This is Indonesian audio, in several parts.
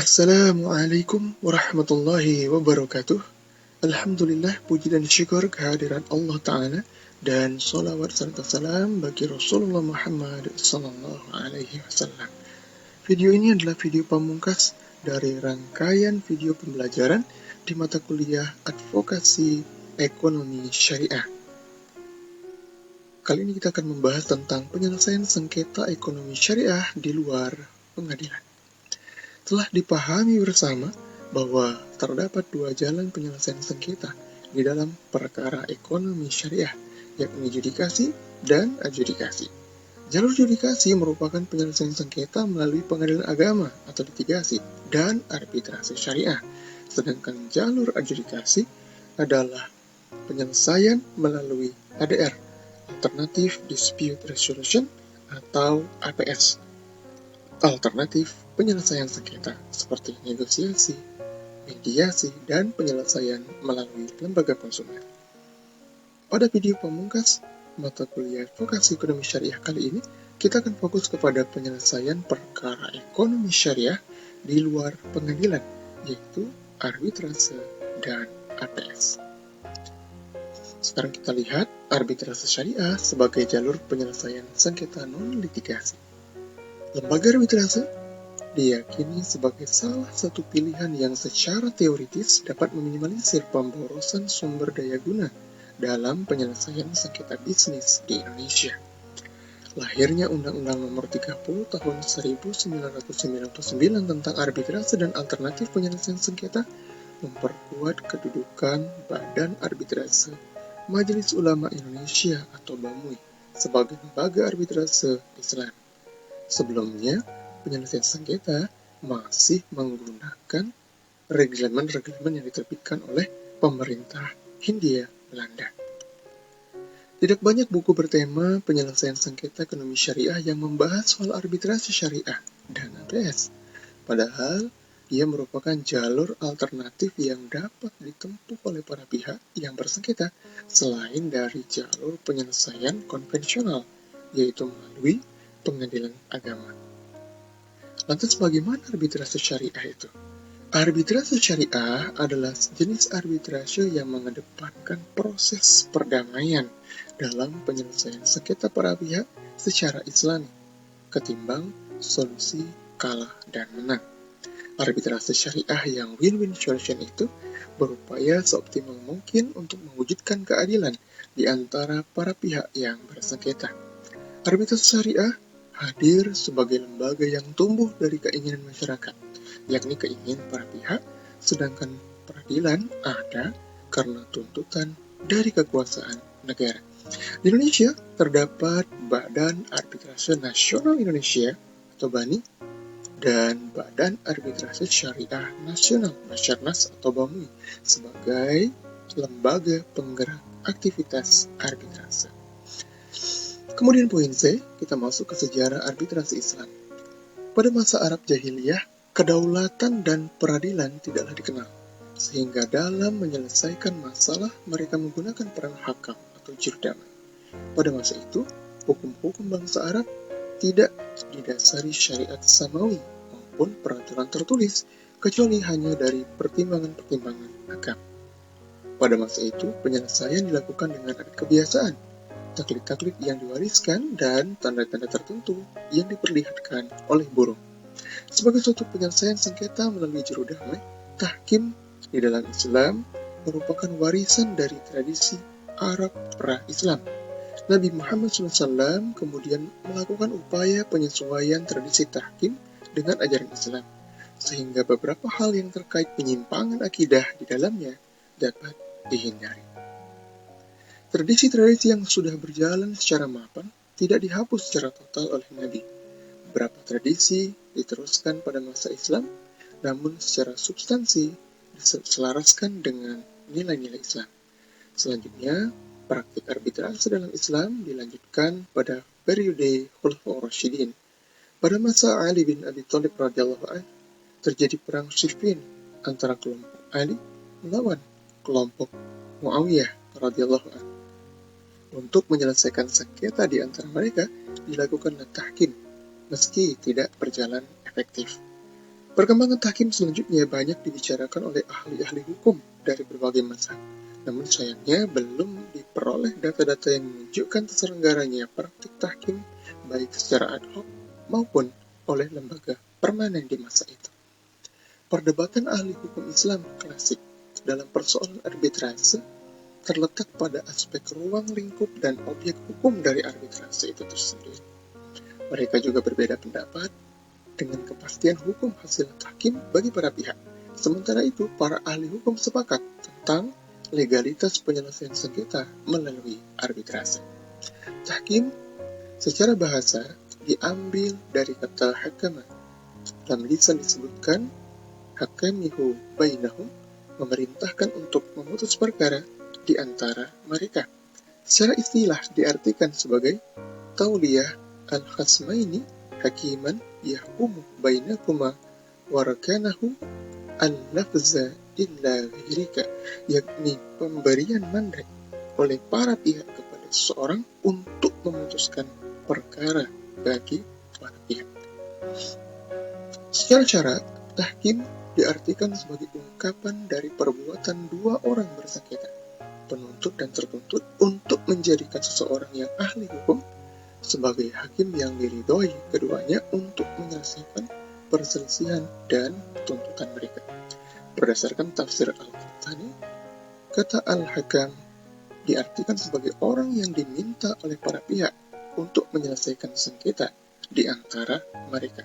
Assalamualaikum warahmatullahi wabarakatuh. Alhamdulillah, puji dan syukur kehadiran Allah Ta'ala, dan sholawat serta salam bagi Rasulullah Muhammad Sallallahu Alaihi Wasallam. Video ini adalah video pamungkas dari rangkaian video pembelajaran di mata kuliah Advokasi Ekonomi Syariah. Kali ini kita akan membahas tentang penyelesaian sengketa ekonomi syariah di luar pengadilan. Telah dipahami bersama bahwa terdapat dua jalan penyelesaian sengketa di dalam perkara ekonomi syariah, yakni judikasi dan adjudikasi. Jalur judikasi merupakan penyelesaian sengketa melalui pengadilan agama atau litigasi dan arbitrase syariah, sedangkan jalur adjudikasi adalah penyelesaian melalui ADR, Alternative Dispute Resolution atau APS. Alternatif penyelesaian sengketa seperti negosiasi, mediasi, dan penyelesaian melalui lembaga konsumen. Pada video pamungkas mata kuliah Advokasi Ekonomi Syariah kali ini, kita akan fokus kepada penyelesaian perkara ekonomi syariah di luar pengadilan, yaitu arbitrase dan APS. Sekarang kita lihat arbitrase syariah sebagai jalur penyelesaian sengketa non-litigasi. Lembaga arbitrase diyakini sebagai salah satu pilihan yang secara teoritis dapat meminimalisir pemborosan sumber daya guna dalam penyelesaian sengketa bisnis di Indonesia. Lahirnya Undang-Undang Nomor 30 Tahun 1999 tentang arbitrase dan alternatif penyelesaian sengketa memperkuat kedudukan Badan Arbitrase Majelis Ulama Indonesia atau BAMUI sebagai lembaga arbitrase Islam. Sebelumnya, penyelesaian sengketa masih menggunakan reglemen-reglemen yang diterbitkan oleh pemerintah Hindia Belanda. Tidak banyak buku bertema penyelesaian sengketa ekonomi syariah yang membahas soal arbitrase syariah dan APS. Padahal, ia merupakan jalur alternatif yang dapat ditempuh oleh para pihak yang bersengketa selain dari jalur penyelesaian konvensional, yaitu melalui pengadilan agama. Lantas bagaimana arbitrase syariah itu? Arbitrase syariah adalah jenis arbitrase yang mengedepankan proses perdamaian dalam penyelesaian sengketa para pihak secara Islami, ketimbang solusi kalah dan menang. Arbitrase syariah yang win-win solution itu berupaya seoptimal mungkin untuk mewujudkan keadilan di antara para pihak yang bersengketa. Arbitrase syariah hadir sebagai lembaga yang tumbuh dari keinginan masyarakat, yakni keinginan para pihak, sedangkan peradilan ada karena tuntutan dari kekuasaan negara. Di Indonesia terdapat Badan Arbitrase Nasional Indonesia atau BANI dan Badan Arbitrase Syariah Nasional Basarnas atau BAMUI sebagai lembaga penggerak aktivitas arbitrase. Kemudian poin C, kita masuk ke sejarah arbitrase Islam. Pada masa Arab Jahiliyah, kedaulatan dan peradilan tidaklah dikenal, sehingga dalam menyelesaikan masalah mereka menggunakan peran hakam atau jurdamai. Pada masa itu, hukum-hukum bangsa Arab tidak didasari syariat samawi maupun peraturan tertulis, kecuali hanya dari pertimbangan-pertimbangan hakam. Pada masa itu, penyelesaian dilakukan dengan adat kebiasaan, taklid-taklid yang diwariskan, dan tanda-tanda tertentu yang diperlihatkan oleh burung. Sebagai suatu penyelesaian sengketa melalui juru damai, tahkim di dalam Islam merupakan warisan dari tradisi Arab pra-Islam. Nabi Muhammad SAW kemudian melakukan upaya penyesuaian tradisi tahkim dengan ajaran Islam, sehingga beberapa hal yang terkait penyimpangan akidah di dalamnya dapat dihindari. Tradisi-tradisi yang sudah berjalan secara mapan tidak dihapus secara total oleh Nabi. Beberapa tradisi diteruskan pada masa Islam, namun secara substansi diselaraskan dengan nilai-nilai Islam. Selanjutnya, praktik arbitrase dalam Islam dilanjutkan pada periode Khulafaur Rasyidin. Pada masa Ali bin Abi Thalib radhiyallahu anhu, terjadi perang Siffin antara kelompok Ali melawan kelompok Muawiyah radhiyallahu anhu. Untuk menyelesaikan sengketa di antara mereka, dilakukanlah tahkim, meski tidak berjalan efektif. Perkembangan tahkim selanjutnya banyak dibicarakan oleh ahli-ahli hukum dari berbagai mazhab. Namun sayangnya belum diperoleh data-data yang menunjukkan terselenggaranya praktik tahkim baik secara ad hoc maupun oleh lembaga permanen di masa itu. Perdebatan ahli hukum Islam klasik dalam persoalan arbitrase terletak pada aspek ruang lingkup dan objek hukum dari arbitrase itu tersendiri. Mereka juga berbeda pendapat dengan kepastian hukum hasil tahkim bagi para pihak. Sementara itu, para ahli hukum sepakat tentang legalitas penyelesaian sengketa melalui arbitrase. Tahkim secara bahasa diambil dari kata hakama. Dalam lisan disebutkan hakamihu bainahum, memerintahkan untuk memutus perkara di antara mereka. Secara istilah diartikan sebagai tauliyah al-khasmaini hakiman yahkumu bainakuma warakanahu al-lafza illa ghirika, yakni pemberian mandat oleh para pihak kepada seseorang untuk memutuskan perkara bagi para pihak. Secara syarat, tahkim diartikan sebagai ungkapan dari perbuatan dua orang bersengketa, penuntut dan tertuntut, untuk menjadikan seseorang yang ahli hukum sebagai hakim yang diridhoi keduanya untuk menyelesaikan perselisihan dan tuntutan mereka. Berdasarkan tafsir Al-Qurtani, kata al-hakam diartikan sebagai orang yang diminta oleh para pihak untuk menyelesaikan sengketa di antara mereka.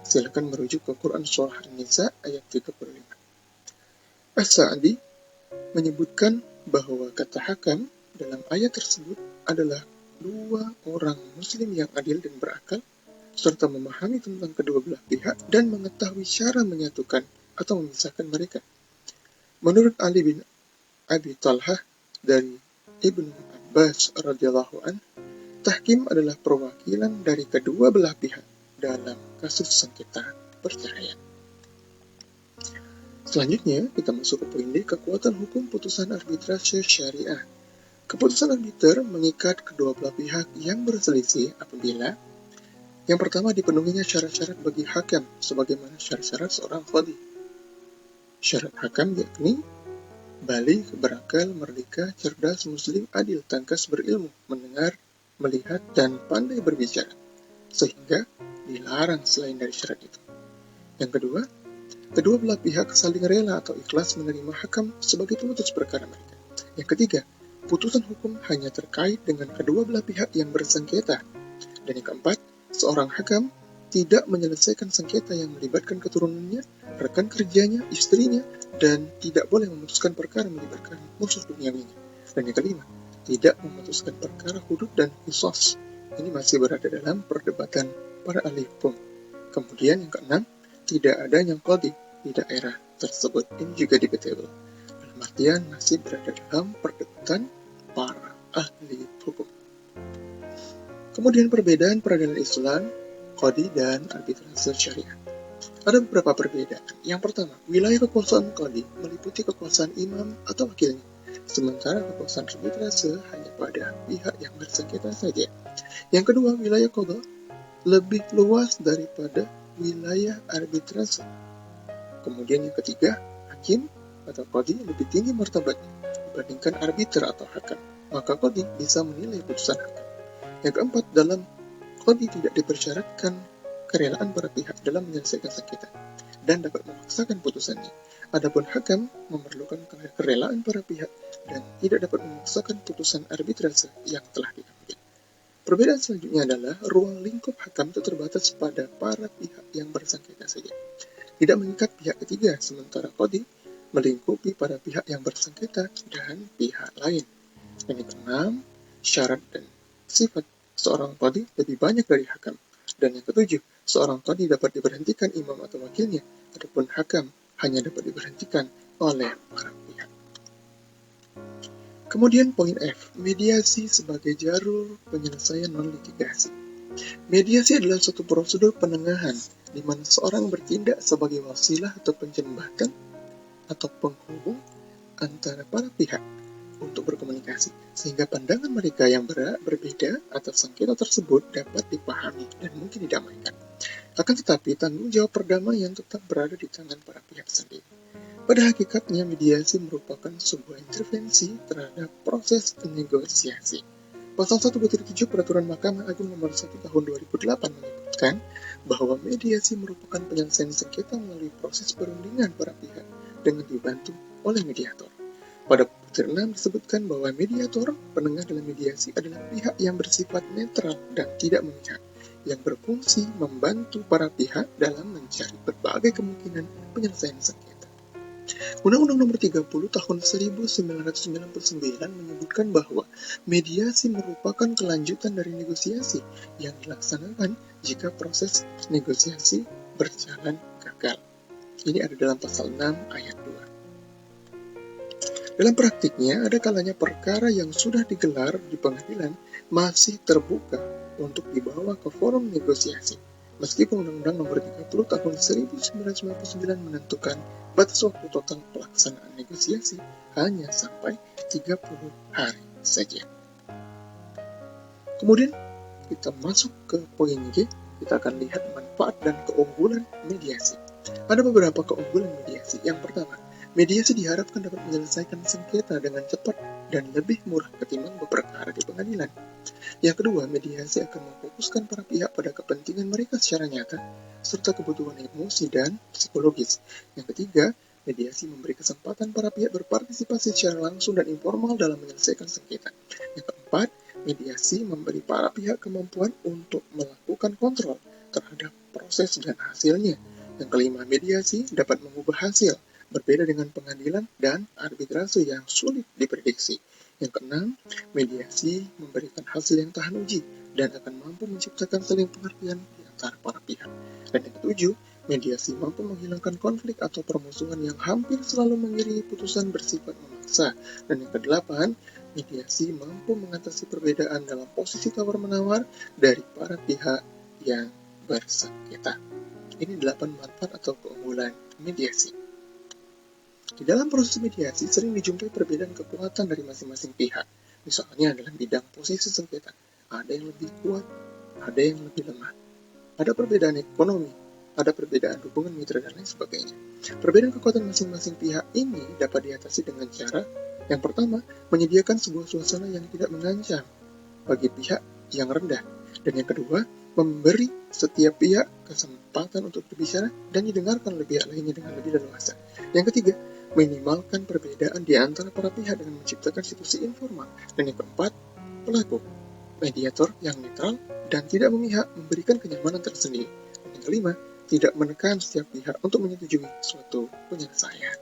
Silakan merujuk ke Quran Surah An-Nisa ayat 35. As-Sa'di menyebutkan bahwa kata hakam dalam ayat tersebut adalah dua orang muslim yang adil dan berakal, serta memahami tentang kedua belah pihak dan mengetahui cara menyatukan atau memisahkan mereka. Menurut Ali bin Abi Talhah dari Ibnu Abbas radhiyallahu an, tahkim adalah perwakilan dari kedua belah pihak dalam kasus sengketa perceraian. Selanjutnya, kita masuk ke poin D, kekuatan hukum putusan arbitrase syariah. Keputusan arbiter mengikat kedua belah pihak yang berselisih apabila yang pertama dipenuhinya syarat-syarat bagi hakam sebagaimana syarat-syarat seorang qadhi. Syarat hakam yakni balik, berakal, merdeka, cerdas, muslim, adil, tangkas, berilmu, mendengar, melihat, dan pandai berbicara, sehingga dilarang selain dari syarat itu. Yang kedua, kedua belah pihak saling rela atau ikhlas menerima hakam sebagai pemutus perkara mereka. Yang ketiga, putusan hukum hanya terkait dengan kedua belah pihak yang bersengketa. Dan yang keempat, seorang hakam tidak menyelesaikan sengketa yang melibatkan keturunannya, rekan kerjanya, istrinya, dan tidak boleh memutuskan perkara melibatkan musuh duniawinya. Dan yang kelima, tidak memutuskan perkara hudud dan qisas. Ini masih berada dalam perdebatan para ahli hukum. Kemudian yang keenam, tidak adanya qadhi di daerah tersebut. Ini juga debatable. Dalam artian masih berada dalam perdebatan para ahli hukum. Kemudian perbedaan peradilan Islam, qadhi dan arbitrase syariah. Ada beberapa perbedaan. Yang pertama, wilayah kekuasaan qadhi meliputi kekuasaan imam atau wakilnya, sementara kekuasaan arbitrase hanya pada pihak yang bersengketa saja. Yang kedua, wilayah qadha lebih luas daripada wilayah arbitrase. Kemudian yang ketiga, hakim atau qadhi lebih tinggi martabatnya dibandingkan arbiter atau hakam, maka qadhi bisa menilai putusan hakam. Yang keempat, dalam qadhi tidak dipersyaratkan kerelaan para pihak dalam menyelesaikan sengketa dan dapat memaksakan putusannya. Adapun hakam memerlukan kerelaan para pihak dan tidak dapat memaksakan putusan arbitrase yang telah diambil. Perbedaan selanjutnya adalah ruang lingkup hakam itu terbatas pada para pihak yang bersengketa saja, tidak mengikat pihak ketiga, sementara qadhi melingkupi para pihak yang bersengketa dan pihak lain. Dan yang keenam, syarat dan sifat seorang qadhi lebih banyak dari hakam. Dan yang ketujuh, seorang qadhi dapat diberhentikan imam atau wakilnya, adapun hakam hanya dapat diberhentikan oleh para pihak. Kemudian poin F, mediasi sebagai jalur penyelesaian non-litigasi. Mediasi adalah suatu prosedur penengahan di mana seorang bertindak sebagai wasilah atau penjembatan atau penghubung antara para pihak untuk berkomunikasi, sehingga pandangan mereka yang berbeda atas sengketa tersebut dapat dipahami dan mungkin didamaikan. Akan tetapi, tanggung jawab perdamaian tetap berada di tangan para pihak sendiri. Pada hakikatnya, mediasi merupakan sebuah intervensi terhadap proses negosiasi. Pasal 1/7 Peraturan Mahkamah Agung Nomor 1 Tahun 2008 menyebutkan bahwa mediasi merupakan penyelesaian sengketa melalui proses perundingan para pihak dengan dibantu oleh mediator. Pada butir 6 disebutkan bahwa mediator, penengah dalam mediasi, adalah pihak yang bersifat netral dan tidak memihak, yang berfungsi membantu para pihak dalam mencari berbagai kemungkinan penyelesaian sengketa. Undang-Undang Nomor 30 Tahun 1999 menyebutkan bahwa mediasi merupakan kelanjutan dari negosiasi yang dilaksanakan jika proses negosiasi berjalan gagal. Ini ada dalam pasal 6 ayat 2. Dalam praktiknya, ada kalanya perkara yang sudah digelar di pengadilan masih terbuka untuk dibawa ke forum negosiasi. Meskipun Undang-Undang Nomor 30 Tahun 1999 menentukan batas waktu total pelaksanaan negosiasi hanya sampai 30 hari saja. Kemudian kita masuk ke poin G, kita akan lihat manfaat dan keunggulan mediasi. Ada beberapa keunggulan mediasi. Yang pertama, mediasi diharapkan dapat menyelesaikan sengketa dengan cepat dan lebih murah ketimbang berperkara di pengadilan. Yang kedua, mediasi akan memfokuskan para pihak pada kepentingan mereka secara nyata, serta kebutuhan emosi dan psikologis. Yang ketiga, mediasi memberi kesempatan para pihak berpartisipasi secara langsung dan informal dalam menyelesaikan sengketa. Yang keempat, mediasi memberi para pihak kemampuan untuk melakukan kontrol terhadap proses dan hasilnya. Yang kelima, mediasi dapat mengubah hasil, berbeda dengan pengadilan dan arbitrase yang sulit diprediksi. Yang keenam, mediasi memberikan hasil yang tahan uji dan akan mampu menciptakan saling pengertian di antara para pihak. Dan yang ketujuh, mediasi mampu menghilangkan konflik atau permusuhan yang hampir selalu mengiringi putusan bersifat memaksa. Dan yang kedelapan, mediasi mampu mengatasi perbedaan dalam posisi tawar-menawar dari para pihak yang bersengketa. Ini 8 manfaat atau keunggulan mediasi. Di dalam proses mediasi sering dijumpai perbedaan kekuatan dari masing-masing pihak. Misalnya dalam bidang posisi sengketa, ada yang lebih kuat, ada yang lebih lemah. Ada perbedaan ekonomi, ada perbedaan hubungan mitra dan lain sebagainya. Perbedaan kekuatan masing-masing pihak ini dapat diatasi dengan cara yang pertama, menyediakan sebuah suasana yang tidak mengancam bagi pihak yang rendah. Dan yang kedua, memberi setiap pihak kesempatan untuk berbicara dan didengarkan oleh pihak lainnya dengan lebih leluasa. Yang ketiga, minimalkan perbedaan di antara para pihak dengan menciptakan situasi informal. Dan yang keempat, pelaku, mediator yang netral dan tidak memihak memberikan kenyamanan tersendiri. Dan yang kelima, tidak menekan setiap pihak untuk menyetujui suatu penyelesaian.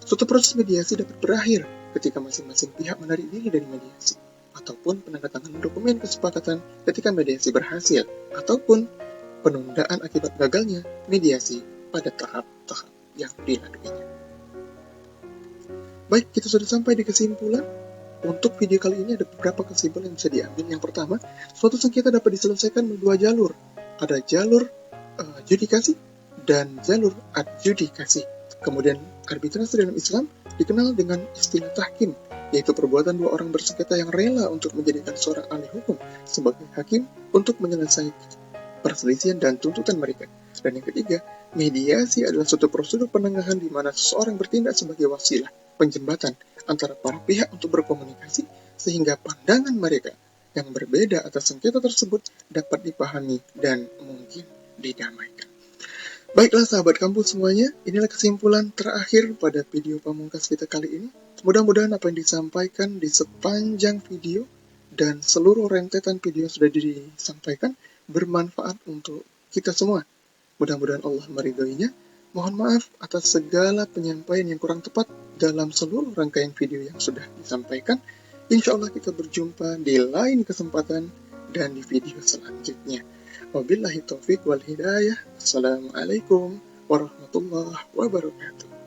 Suatu proses mediasi dapat berakhir ketika masing-masing pihak menarik diri dari mediasi, ataupun penandatanganan dokumen kesepakatan ketika mediasi berhasil, ataupun penundaan akibat gagalnya mediasi pada tahap-tahap yang dilaluinya. Baik, kita sudah sampai di kesimpulan. Untuk video kali ini ada beberapa kesimpulan yang bisa diambil. Yang pertama, suatu sengketa dapat diselesaikan melalui dua jalur. Ada jalur judikasi dan jalur adjudikasi. Kemudian arbitrase dalam Islam dikenal dengan istilah tahkim, yaitu perbuatan dua orang bersengketa yang rela untuk menjadikan seorang ahli hukum sebagai hakim untuk menyelesaikan perselisihan dan tuntutan mereka. Dan yang ketiga, mediasi adalah suatu prosedur penengahan di mana seseorang bertindak sebagai wasilah, penjembatan antara para pihak untuk berkomunikasi sehingga pandangan mereka yang berbeda atas sengketa tersebut dapat dipahami dan mungkin didamaikan. Baiklah sahabat kampus semuanya, inilah kesimpulan terakhir pada video pamungkas kita kali ini. Mudah-mudahan apa yang disampaikan di sepanjang video dan seluruh rentetan video yang sudah disampaikan bermanfaat untuk kita semua. Mudah-mudahan Allah meridhoinya. Mohon maaf atas segala penyampaian yang kurang tepat dalam seluruh rangkaian video yang sudah disampaikan. Insya Allah kita berjumpa di lain kesempatan dan di video selanjutnya. Wabillahi taufiq wal hidayah. Assalamualaikum warahmatullahi wabarakatuh.